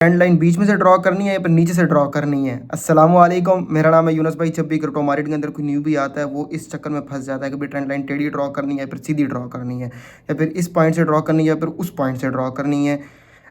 Trend line बीच में से draw करनी है या फिर नीचे से ड्रॉ करनी है। अस्सलाम वालेकुम, मेरा नाम है यूनुस भाई। जब भी क्रिप्टो मार्केट के अंदर कोई न्यू भी आता है वो इस चक्कर में फंस जाता है कि भाई ट्रेंड लाइन टेढ़ी ड्रॉ करनी है या फिर सीधी ड्रॉ करनी है या फिर इस पॉइंट से ड्रॉ करनी है या फिर उस पॉइंट से ड्रॉ करनी है।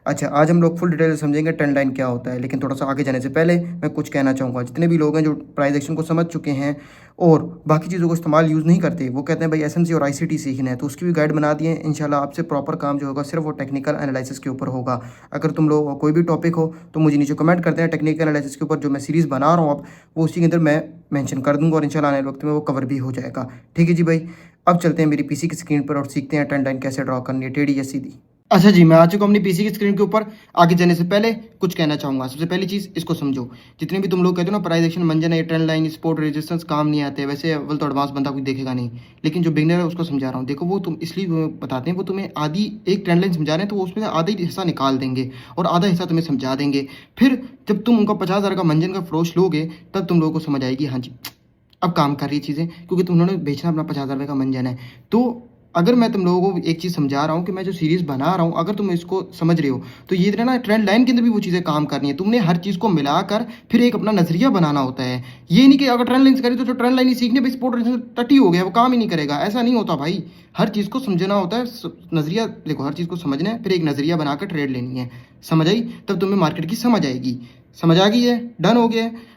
अच्छा, आज हम लोग फुल डिटेल से समझेंगे ट्रेंड लाइन क्या होता है, लेकिन थोड़ा सा आगे जाने से पहले मैं कुछ कहना चाहूँगा। जितने भी लोग हैं जो प्राइस एक्शन को समझ चुके हैं और बाकी चीज़ों को इस्तेमाल यूज़ नहीं करते, वो कहते हैं भाई एसएमसी और आईसीटी सीखना है, तो उसकी भी गाइड बना दिए हैं। इंशाल्लाह आपसे प्रॉपर काम जो होगा सिर्फ वो टेक्निकल एनालिसिस के ऊपर होगा। अगर तुम लोगों का कोई भी टॉपिक हो तो मुझे नीचे कमेंट करते हैं। टेक्निकल एनालिसिस के ऊपर जो मैं सीरीज़ बना रहा हूँ अब वो उसी के अंदर मैं मेंशन कर दूंगा और इंशाल्लाह आने वाले वक्त में वो कवर भी हो जाएगा। ठीक है जी भाई, अब चलते हैं मेरी पीसी की स्क्रीन पर और सीखते हैं ट्रेंड लाइन कैसे ड्रॉ करनी है, टेढ़ी या सीधी। अच्छा जी, मैं आ चुका हूँ अपनी पीसी की स्क्रीन के ऊपर। आगे जाने से पहले कुछ कहना चाहूँगा। सबसे पहली चीज़ इसको समझो। जितने भी तुम लोग कहते हो ना प्राइस एक्शन मंजन है, ट्रेंड लाइन, स्पोर्ट, रेजिस्टेंस काम नहीं आते, वैसे अव्वल तो एडवांस बंदा कोई देखेगा नहीं, लेकिन जो बिगनर है उसको समझा रहा हूँ। देखो वो तुम इसलिए बताते हैं, वो तुम्हें आधी एक ट्रेंड लाइन समझा रहे हैं तो वो उसमें से आधा ही हिस्सा निकाल देंगे और आधा हिस्सा तुम्हें समझा देंगे। फिर जब तुम उनका 50,000 का मंजन का फ्रोश लोगे तब तुम लोगों को समझ आएगी हाँ जी अब काम कर रही है चीज़ें, क्योंकि तुम उन्होंने बेचना अपना 50,000 रुपये का मंजन है। तो अगर मैं तुम लोगों को एक चीज़ समझा रहा हूँ कि मैं जो सीरीज़ बना रहा हूँ अगर तुम इसको समझ रहे हो तो ये ना ट्रेंड लाइन के अंदर भी वो चीज़ें काम करनी है। तुमने हर चीज़ को मिलाकर फिर एक अपना नजरिया बनाना होता है। ये नहीं कि अगर ट्रेंड लाइन से करी तो जो ट्रेंड लाइन ही सीखने पर स्पोर्ट टटी हो गया वो काम ही नहीं करेगा, ऐसा नहीं होता भाई। हर चीज़ को समझना होता है, नजरिया देखो, हर चीज़ को समझना है फिर एक नजरिया बनाकर ट्रेड लेनी है। समझ आई? तब तुम्हें मार्केट की समझ आएगी। समझ आ गई है? डन हो गया है?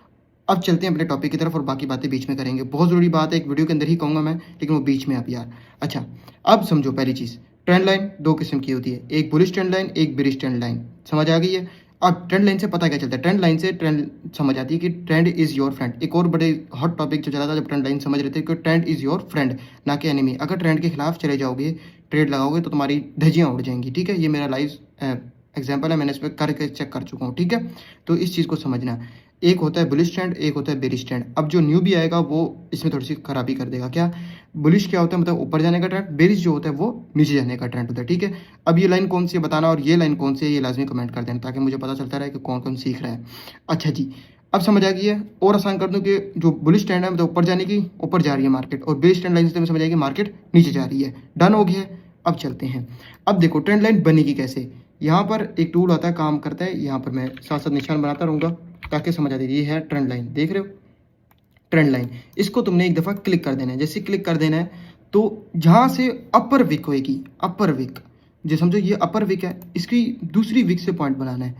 अब चलते हैं अपने टॉपिक की तरफ और बाकी बातें बीच में करेंगे। बहुत ज़रूरी बात है, एक वीडियो के अंदर ही कहूँगा मैं, लेकिन वो बीच में अब यार। अच्छा, अब समझो पहली चीज़, ट्रेंड लाइन दो किस्म की होती है, एक बुलिश ट्रेंड लाइन, एक बेरिश ट्रेंड लाइन। समझ आ गई है? अब ट्रेंड लाइन से पता क्या चलता है? ट्रेंड लाइन से ट्रेंड समझ आती है कि ट्रेंड इज़ योर फ्रेंड। एक और बड़े हॉट टॉपिक जो चला था जब ट्रेंड लाइन समझ रहे थे कि ट्रेंड इज़ योर फ्रेंड ना कि एनिमी। अगर ट्रेंड के खिलाफ चले जाओगे, ट्रेड लगाओगे तो तुम्हारी धज्जियाँ उड़ जाएंगी। ठीक है, ये मेरा लाइव एग्जाम्पल है, मैंने इस पर करके चेक कर चुका हूँ। ठीक है, तो इस चीज़ को समझना। एक होता है बुलिश ट्रेंड, एक होता है बेरिश ट्रेंड। अब जो न्यू भी आएगा वो इसमें थोड़ी सी खराबी कर देगा। क्या बुलिश क्या होता है? मतलब ऊपर जाने का ट्रेंड। बेरिश जो होता है वो नीचे जाने का ट्रेंड होता है। ठीक है, अब ये लाइन कौन सी है बताना और ये लाइन कौन सी है ये लाजमी कमेंट कर देना ताकि मुझे पता चलता रहे कि कौन कौन सीख रहा है। अच्छा जी, अब समझ आ गई है। और आसान कर दूं कि जो बुलिश ट्रेंड है मतलब ऊपर जाने की, ऊपर जा रही है मार्केट, और बेरिश ट्रेंड लाइन से समझ आएगी मार्केट नीचे जा रही है। डन हो गया है? अब चलते हैं। अब देखो ट्रेंड लाइन बनेगी कैसे। यहाँ पर एक टूल आता है, काम करता है। यहाँ पर मैं साथ साथ निशान बनाता रहूँगा ताकि समझ आ जाए। ये है ट्रेंड लाइन, देख रहे हो? ट्रेंड लाइन, इसको तुमने एक दफ़ा क्लिक कर देना है। जैसे क्लिक कर देना है तो जहाँ से अपर विक होएगी, अपर विक, जो समझो ये अपर विक है, इसकी दूसरी विक से पॉइंट बनाना है।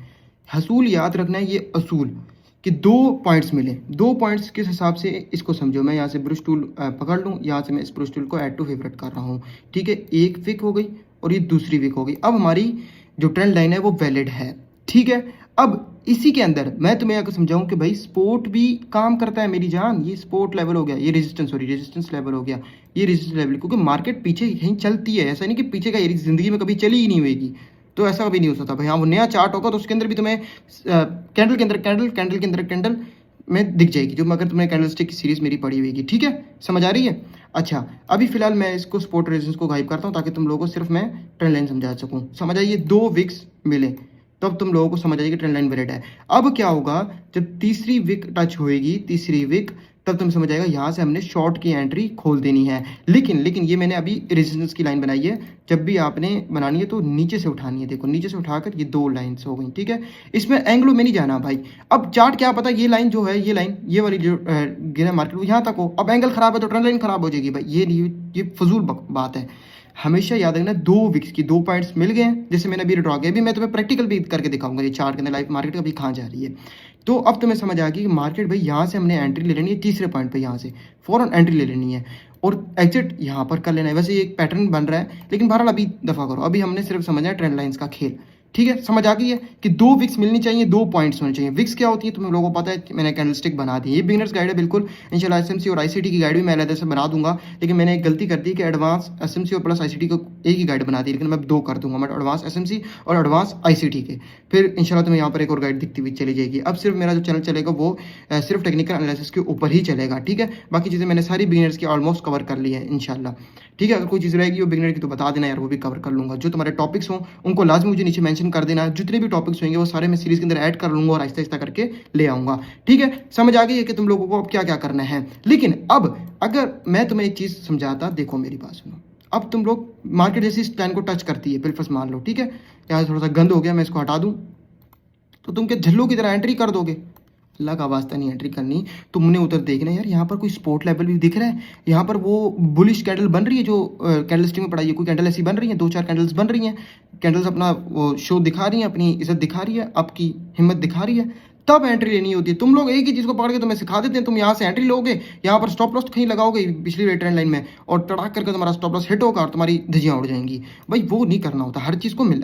हसूल याद रखना है, ये असूल कि दो पॉइंट्स मिले, दो पॉइंट्स किस हिसाब से इसको समझो। मैं यहाँ से ब्रश टूल पकड़ लूँ, यहाँ से मैं इस ब्रश टूल को ऐड टू फेवरेट कर रहा हूँ। ठीक है, एक विक हो गई और ये दूसरी विक हो गई। अब हमारी जो ट्रेंड लाइन है वो वैलिड है। ठीक है, अब इसी के अंदर मैं तुम्हें अगर समझाऊं कि भाई स्पोर्ट भी काम करता है मेरी जान, ये स्पोर्ट लेवल हो गया, ये रेजिस्टेंस लेवल हो गया, ये रेजिस्टेंस लेवल, क्योंकि मार्केट पीछे कहीं चलती है। ऐसा नहीं कि पीछे का ये जिंदगी में कभी चली ही नहीं होगी, तो ऐसा कभी नहीं हो सकता भाई। हाँ, वो नया चार्ट होगा तो उसके अंदर भी तुम्हें कैंडल के अंदर कैंडल, कैंडल के अंदर कैंडल में दिख जाएगी, जो अगर तुमने कैंडल स्टिक की सीरीज मेरी पढ़ी हुई। ठीक है, समझ आ रही है? अच्छा, अभी फिलहाल मैं इसको स्पोर्ट रेजिस्टेंस को गायब करता हूँ ताकि तुम लोगों को सिर्फ मैं ट्रेंड लाइन समझा सकूँ। समझ आइए, दो विक्स मिले तब तुम लोगों को समझ आएगी ट्रेंड लाइन वैलिड है। अब क्या होगा, जब तीसरी विक टच होएगी, तीसरी विक, तब तुम समझ आएगा यहाँ से हमने शॉर्ट की एंट्री खोल देनी है। लेकिन ये मैंने अभी रेजिस्टेंस की लाइन बनाई है। जब भी आपने बनानी है तो नीचे से उठानी है। देखो नीचे से उठाकर ये दो लाइन्स हो गई। ठीक है, इसमें एंग्लो में नहीं जाना भाई। अब चार्ट क्या पता ये लाइन जो है, ये लाइन, ये वाली जो गिरा मार्केट वो यहाँ तक हो, अब एंगल खराब है तो ट्रेंड लाइन खराब हो जाएगी भाई। ये फजूल बात है। हमेशा याद रखना, दो विक्स की दो पॉइंट्स मिल गए हैं, जैसे मैंने अभी ड्रॉ किया। अभी मैं तुम्हें प्रैक्टिकल भी करके दिखाऊंगा ये चार्ट के अंदर लाइव मार्केट अभी कहाँ जा रही है। तो अब तुम्हें समझ आ गई कि मार्केट भाई यहाँ से हमने एंट्री ले लेनी है, तीसरे पॉइंट पे यहाँ से फौरन एंट्री ले लेनी है और एग्जिट यहाँ पर कर लेना है। वैसे ये एक पैटर्न बन रहा है, लेकिन बहरहाल अभी दफा करो, अभी हमने सिर्फ समझना है ट्रेंड लाइंस का खेल। ठीक है, समझ आ गई है कि दो विक्स मिलनी चाहिए, दो पॉइंट्स होने चाहिए। विक्स क्या होती है तुम लोगों को पता है, मैंने कैंडलस्टिक बना दी। ये बिगिनर्स गाइड है बिल्कुल। इंशाल्लाह एसएमसी और आईसीटी की गाइड भी मैं अलग से बना दूंगा, लेकिन मैंने एक गलती कर दी कि एडवांस एसएमसी और प्लस आईसीटी को एक ही गाइड बना दी, लेकिन मैं दो कर दूंगा, मैं एडवांस एसएमसी और एडवांस आईसीटी के। फिर इंशाल्लाह तुम्हें यहाँ पर एक और गाइड दिखती हुई चली जाएगी। अब सिर्फ मेरा जो चैनल चलेगा वो सिर्फ टेक्निकल एनालिसिस के ऊपर ही चलेगा। ठीक है, बाकी चीज़ें मैंने सारी बिगिनर्स की ऑलमोस्ट कवर कर ली है इंशाल्लाह। ठीक है, अगर कोई चीज़ रहेगी वो बिगिनर की तो बता देना यार, वो भी कवर कर लूंगा। जो तुम्हारे टॉपिक्स हों उनको लाजमी मुझे नीचे मेंशन कर देना। जितने भी टॉपिक्स होंगे वो सारे मैं सीरीज के अंदर ऐड कर लूंगा और आहिस्ता आहिस्ता करके ले आऊंगा। ठीक है, समझ आ गई है कि तुम लोगों को अब क्या क्या करना है। लेकिन अब अगर मैं तुम्हें एक चीज़ समझाता, देखो मेरी बात सुनो। अब तुम लोग मार्केट जैसी इस लाइन को टच करती है, बिल्कुल मान लो। ठीक है, यहाँ थोड़ा सा गंद हो गया, मैं इसको हटा दूँ। तो तुम क्या झल्लू की तरह एंट्री कर दोगे? अल्लाह का वास्ता नहीं एंट्री करनी, तुमने उधर देखना है यार, यहाँ पर कोई स्पोर्ट लेवल भी दिख रहा है, यहाँ पर वो बुलिश कैंडल बन रही है जो कैंडल स्टिक में पढ़ाई है, कोई कैंडल ऐसी बन रही है, 2-4 कैंडल्स बन रही हैं, कैंडल्स अपना वो शो दिखा रही हैं, अपनी इज्जत दिखा रही है, आपकी हिम्मत दिखा रही है, तब एंट्री लेनी होती है। तुम लोग एक ही चीज़ को पकड़ के तुम्हें सिखा देते हैं, तुम यहाँ से एंट्री लोगे, यहाँ पर स्टॉप लॉस कहीं लगाओगे पिछली ट्रेंड लाइन में और तड़ाक करके तुम्हारा स्टॉप लॉस हिट होगा और तुम्हारी धज्जियाँ उड़ जाएंगी। भाई वो नहीं करना होता, हर चीज़ को मिल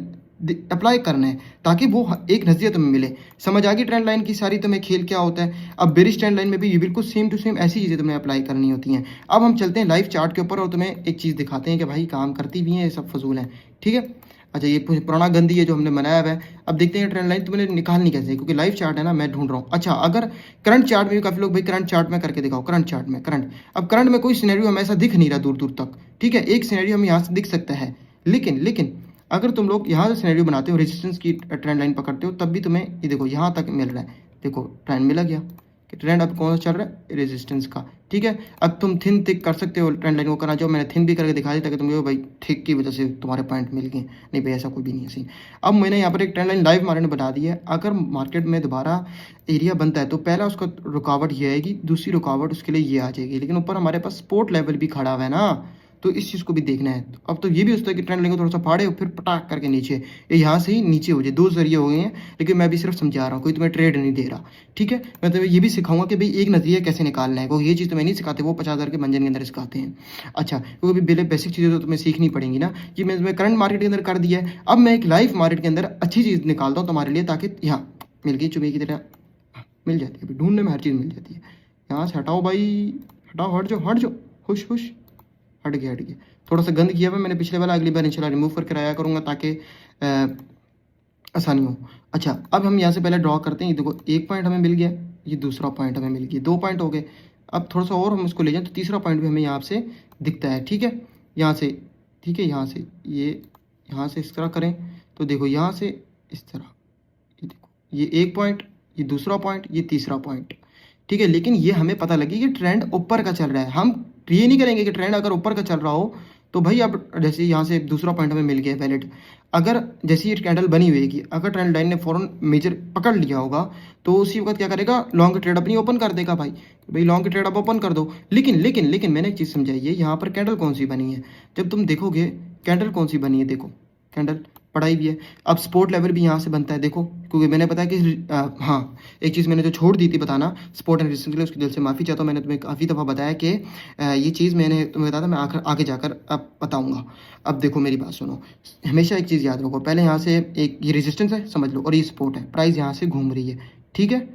अप्लाई करना है ताकि वो एक नज़रिया तुम्हें मिले। समझ आ गई ट्रेंड लाइन की सारी तुम्हें खेल क्या होता है। अब बेरिश ट्रेंड लाइन में भी ये बिल्कुल सेम टू सेम ऐसी चीज़ें तुम्हें अप्लाई करनी होती हैं। अब हम चलते हैं लाइव चार्ट के ऊपर और तुम्हें एक चीज़ दिखाते हैं कि भाई काम करती भी हैं, ये सब फजूल है, ठीक है। अच्छा, ये पुराना गंदी है जो हमने बनाया हुआ है। अब देखते हैं ट्रेंड लाइन तुम्हें निकालनी कैसे, क्योंकि लाइव चार्ट है ना, मैं ढूंढ रहा हूँ। अच्छा, अगर करंट चार्ट में भी काफ़ी लोग भाई करंट चार्ट में करके दिखाओ, करंट चार्ट में करंट। अब करंट में कोई सिनेरियो हमें ऐसा दिख नहीं रहा दूर दूर तक, ठीक है। एक सिनेरियो हमें यहाँ से दिख सकता है, लेकिन अगर तुम लोग यहाँ से सिनेरियो बनाते हो, रेजिस्टेंस की ट्रेंड लाइन पकड़ते हो, तब भी तुम्हें ये देखो यहाँ तक मिल रहा है। देखो ट्रेंड मिला गया कि ट्रेंड अब कौन सा चल रहा है, रेजिस्टेंस का, ठीक है। अब तुम थिन थिक कर सकते हो ट्रेंड लाइन को, करना चाहो मैंने थिन भी करके दिखा दी ताकि तुम भाई थिक की वजह से तुम्हारे पॉइंट मिल गए। नहीं भाई, ऐसा कोई भी नहीं है सही। अब मैंने यहाँ पर एक ट्रेंड लाइन लाइव मार्केट में बता दी है। अगर मार्केट में दोबारा एरिया बनता है तो पहला उसका रुकावट ये आएगी, दूसरी रुकावट उसके लिए ये आ जाएगी, लेकिन ऊपर हमारे पास सपोर्ट लेवल भी खड़ा हुआ है ना, तो इस चीज़ को भी देखना है। तो अब तो ये भी होता है कि ट्रेंड लेंगे थोड़ा सा फाड़े फिर पटाख करके नीचे, ये यहाँ से ही नीचे हो जाए। दो जरिए हो गए हैं, लेकिन मैं भी सिर्फ समझा रहा हूँ, कोई तुम्हें ट्रेड नहीं दे रहा, ठीक है। मैं तुम्हें ये भी सिखाऊंगा कि भाई एक नजरिया कैसे निकालना है, वो ये चीज़ तुम्हें नहीं सिखाते, वो 50,000 के मंजन के अंदर सिखाते हैं। अच्छा, क्योंकि अभी बेसिक चीज़ें तो तुम्हें सीखनी पड़ेंगी ना, कि मैं तुम्हें करंट मार्केट के अंदर कर दिया है। अब मैं एक लाइव मार्केट के अंदर अच्छी चीज़ निकालता हूँ तुम्हारे लिए, ताकि यहाँ मिल गई चुबे की तरह मिल जाती है। अभी ढूंढने में हर चीज़ मिल जाती है। यहाँ से हटाओ भाई, हटाओ, हट जाओ, हट जाओ, खुश खुश, हट गया, हट गया। थोड़ा सा गंद किया हुआ मैंने पिछले वाला, अगली बार इंशाल्लाह रिमूव करके आया करूँगा ताकि आसानी हो। अच्छा, अब हम यहाँ से पहले ड्रॉ करते हैं। ये देखो एक पॉइंट हमें मिल गया, ये दूसरा पॉइंट हमें मिल गया, 2 पॉइंट हो गए। अब थोड़ा सा और हम इसको ले जाएं तो तीसरा पॉइंट भी हमें यहाँ से दिखता है, ठीक है। यहाँ से, ठीक है, यहाँ से ये, यहाँ से इस तरह करें तो देखो यहाँ से इस तरह, ये देखो ये एक पॉइंट, ये दूसरा पॉइंट, ये तीसरा पॉइंट, ठीक है। लेकिन ये हमें पता लगी कि ट्रेंड ऊपर का चल रहा है। हम ये नहीं करेंगे कि ट्रेंड अगर ऊपर का चल रहा हो तो भाई अब जैसे यहाँ से दूसरा पॉइंट हमें मिल गया वैलिड। अगर जैसे ये कैंडल बनी हुई है, अगर ट्रेंड लाइन ने फौरन मेजर पकड़ लिया होगा तो उसी वक्त क्या करेगा, लॉन्ग ट्रेड अपनी ओपन कर देगा भाई लॉन्ग ट्रेड आप ओपन कर दो। लेकिन मैंने एक चीज़ समझाई है, यहाँ पर कैंडल कौन सी बनी है, जब तुम देखोगे कैंडल कौन सी बनी है, देखो कैंडल पढ़ाई भी है। अब सपोर्ट लेवल भी यहाँ से बनता है, देखो, क्योंकि मैंने पता है कि हाँ, एक चीज़ मैंने जो छोड़ दी थी बताना सपोर्ट एंड रेजिस्टेंस के लिए, उसके दिल से माफ़ी चाहता हूँ। मैंने तुम्हें काफ़ी दफ़ा बताया कि ये चीज़ मैंने तुम्हें बताया था, मैं आगे जाकर अब बताऊँगा। अब देखो मेरी बात सुनो, हमेशा एक चीज़ याद रखो, पहले यहाँ से एक ये रेजिस्टेंस है समझ लो, और ये सपोर्ट है, प्राइस यहाँ से घूम रही है, ठीक है।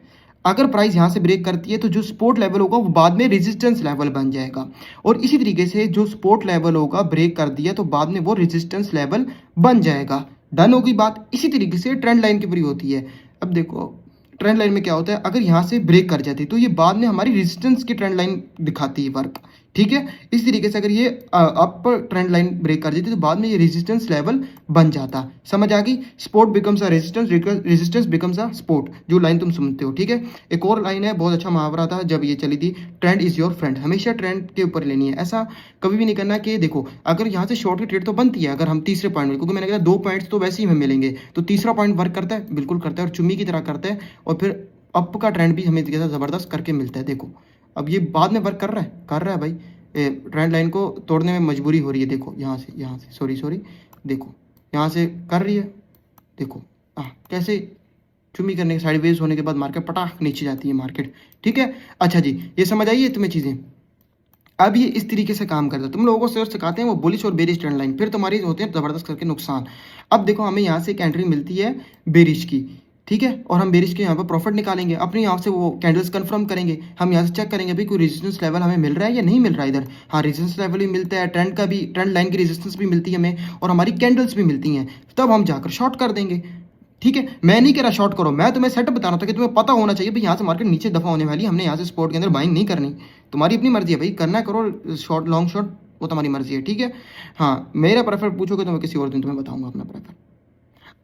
अगर प्राइस यहाँ से ब्रेक करती है तो जो सपोर्ट लेवल होगा वो बाद में रेजिस्टेंस लेवल बन जाएगा, और इसी तरीके से जो सपोर्ट लेवल होगा ब्रेक कर दिया तो बाद में वो रेजिस्टेंस लेवल बन जाएगा। डन होगी बात। इसी तरीके से ट्रेंड लाइन की पूरी होती है। अब देखो ट्रेंड लाइन में क्या होता है, अगर यहाँ से ब्रेक कर जाती है तो ये बाद में हमारी रेजिस्टेंस की ट्रेंड लाइन दिखाती है वर्क, ठीक है। इस तरीके से अगर ये अप ट्रेंड लाइन ब्रेक कर देती तो बाद में ये रेजिस्टेंस लेवल बन जाता। समझ आ गई, support becomes a resistance, resistance becomes a support, जो लाइन तुम सुनते हो, ठीक है। एक और लाइन है, बहुत अच्छा मुहावरा था जब ये चली थी, ट्रेंड इज योर फ्रेंड। हमेशा ट्रेंड के ऊपर लेनी है, ऐसा कभी भी नहीं करना कि देखो अगर यहाँ से शॉर्ट की ट्रेड तो बनती है, अगर हम तीसरे पॉइंट में, क्योंकि मैंने कहा 2 पॉइंट्स तो वैसे ही हमें मिलेंगे, तो तीसरा पॉइंट वर्क करता है, बिल्कुल करता है, और चुम्मी की तरह करता है, और फिर अप का ट्रेंड भी हमें ज़बरदस्त करके मिलता है। देखो अब ये बाद में वर्क कर रहा है भाई, ट्रेंड लाइन को तोड़ने में मजबूरी हो रही है। देखो यहाँ से सॉरी देखो यहाँ से कर रही है, देखो कैसे चुम्मी करने के साइडवेज होने के बाद मार्केट पटाख नीचे जाती है मार्केट, ठीक है। अच्छा जी, ये समझ आई है तुम्हें चीज़ें। अब ये इस तरीके से काम करता है, तुम लोगों को सिर्फ सिखाते हैं वो बुलिश और बेरिश ट्रेंड लाइन, फिर तुम्हारी होते हैं ज़बरदस्त करके नुकसान। अब देखो हमें यहाँ से एक एंट्री मिलती है बेरिश की, ठीक है, और हम बेरिश के यहाँ पर प्रॉफिट निकालेंगे, अपने यहाँ से वो कैंडल्स कंफर्म करेंगे, हम यहाँ से चेक करेंगे भाई कोई रेजिस्टेंस लेवल हमें मिल रहा है या नहीं मिल रहा है इधर। हाँ, रेजिस्टेंस लेवल भी मिलता है, ट्रेंड का भी, ट्रेंड लाइन की रेजिस्टेंस भी मिलती है हमें, और हमारी कैंडल्स भी मिलती हैं, तब हम जाकर शॉर्ट कर देंगे, ठीक है। मैं नहीं कह रहा शॉर्ट करो, मैं तुम्हें सेटअप बता रहा था कि तुम्हें पता होना चाहिए भाई यहाँ से मार्केट नीचे दफा होने वाली, हमने यहाँ से स्पॉट के अंदर बाइंग नहीं करनी। तुम्हारी अपनी मर्जी है भाई, करना है करो, शॉर्ट लॉन्ग शॉर्ट वो तुम्हारी मर्जी है, ठीक है। हाँ, मेरा प्रेफर पूछोगे तो मैं किसी और दिन तुम्हें बताऊंगा अपना प्रेफर।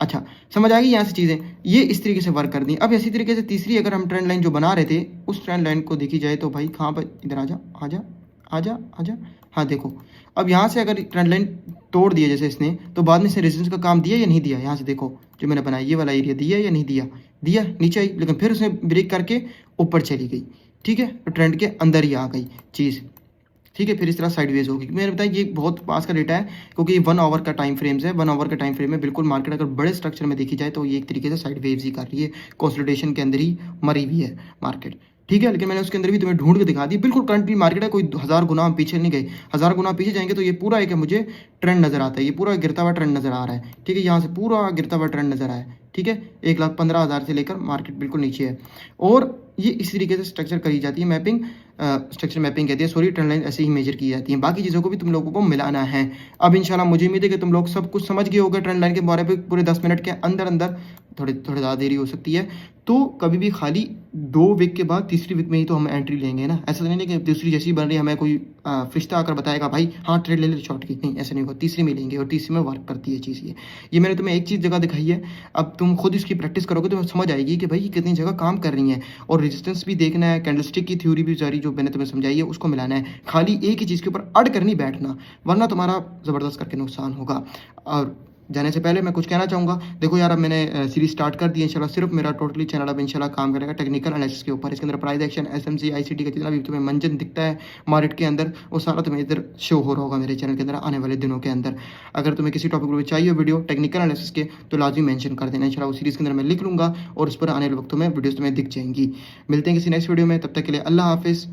अच्छा, समझ आ गई यहाँ से चीज़ें, ये इस तरीके से वर्क कर दी। अब इसी तरीके से तीसरी अगर हम ट्रेंड लाइन जो बना रहे थे उस ट्रेंड लाइन को देखी जाए तो भाई कहाँ पर, इधर आजा आजा आजा आजा, हाँ देखो, अब यहाँ से अगर ट्रेंड लाइन तोड़ दिया जैसे इसने, तो बाद में इसने रेजिस्टेंस का काम दिया या नहीं दिया? यहाँ से देखो जो मैंने बनाया ये वाला एरिया दिया या नहीं दिया? दिया, नीचे आई, लेकिन फिर उसने ब्रेक करके ऊपर चली गई, ठीक है, तो ट्रेंड के अंदर ही आ गई चीज़, ठीक है, फिर इस तरह साइडवेज होगी। मैंने बताया ये बहुत पास का डेटा है, क्योंकि ये 1 आवर का टाइम फ्रेम्स है। 1 आवर का टाइम फ्रेम में बिल्कुल मार्केट अगर बड़े स्ट्रक्चर में देखी जाए तो ये एक तरीके से साइडवेज ही कर रही है, कंसोलिडेशन के अंदर ही मरी हुई है मार्केट, ठीक है। लेकिन मैंने उसके अंदर भी तुम्हें ढूंढ के दिखा दी, बिल्कुल करंटली मार्केट है, कोई 1000 गुना हम पीछे नहीं गए। 1000 गुना पीछे जाएंगे तो ये पूरा एक है मुझे ट्रेंड नजर आता है, ये पूरा गिरता हुआ ट्रेंड नजर आ रहा है, ठीक है, यहाँ से पूरा गिरता हुआ ट्रेंड नजर आया है, ठीक है। 1,15,000 से लेकर मार्केट बिल्कुल नीचे है, और ये इस तरीके से स्ट्रक्चर करी जाती है मैपिंग, स्ट्रक्चर मैपिंग कहती है, सॉरी, ट्रेंड लाइन ऐसे ही मेजर की जाती है। बाकी चीज़ों को भी तुम लोगों को मिलाना है। अब इंशाल्लाह मुझे उम्मीद है कि तुम लोग सब कुछ समझ गए होगे ट्रेंड लाइन के बारे में पूरे 10 मिनट के अंदर अंदर, थोड़ी थोड़ी ज़्यादा देरी हो सकती है। तो कभी भी खाली 2 वीक के बाद तीसरी वीक में ही तो हम एंट्री लेंगे ना, ऐसा तो नहीं है कि तीसरी जैसी बन रही है हमें कोई फरिश्ता आकर बताएगा भाई हाँ ट्रेड ले ले शॉर्ट की, नहीं ऐसा नहीं होगा, तीसरी में लेंगे, और तीसरी में वर्क करती है चीज़। ये मैंने तुम्हें एक चीज़ जगह दिखाई है, अब तुम खुद इसकी प्रैक्टिस करोगे तो समझ आएगी कि भाई ये कितनी जगह काम कर रही है। और रेजिस्टेंस भी देखना है, कैंडलस्टिक की थ्योरी भी सारी जो मैंने तुम्हें समझाई है उसको मिलाना है, खाली एक ही चीज़ के ऊपर अड़ कर नहीं बैठना, वरना तुम्हारा ज़बरदस्त करके नुकसान होगा। और जाने से पहले मैं कुछ कहना चाहूँगा, देखो यार अब मैंने सीरीज स्टार्ट कर दी है इंशाल्लाह, सिर्फ मेरा टोटली चैनल अब इंशाल्लाह काम करेगा टेक्निकल एनालिसिस के ऊपर। इसके अंदर प्राइस एक्शन, एसएमसी, आईसीटी का जितना भी तुम्हें मंजन दिखता है मार्केट के अंदर, वो सारा तुम्हें इधर शो हो रहा होगा मेरे चैनल के अंदर आने वाले दिनों के अंदर। अगर तुम्हें किसी टॉपिक पर चाहिए वीडियो टेक्निकल एनालिसिस के तो लाजमी मेंशन कर देना, इंशाल्लाह उस सीरीज़ के अंदर मैं लिख लूँगा और उस पर आने वाले वक्तों में वीडियोज़ तुम्हें दिख जाएंगी। मिलते हैं किसी नेक्स्ट वीडियो में, तब तक के लिए अल्लाह हाफिज़।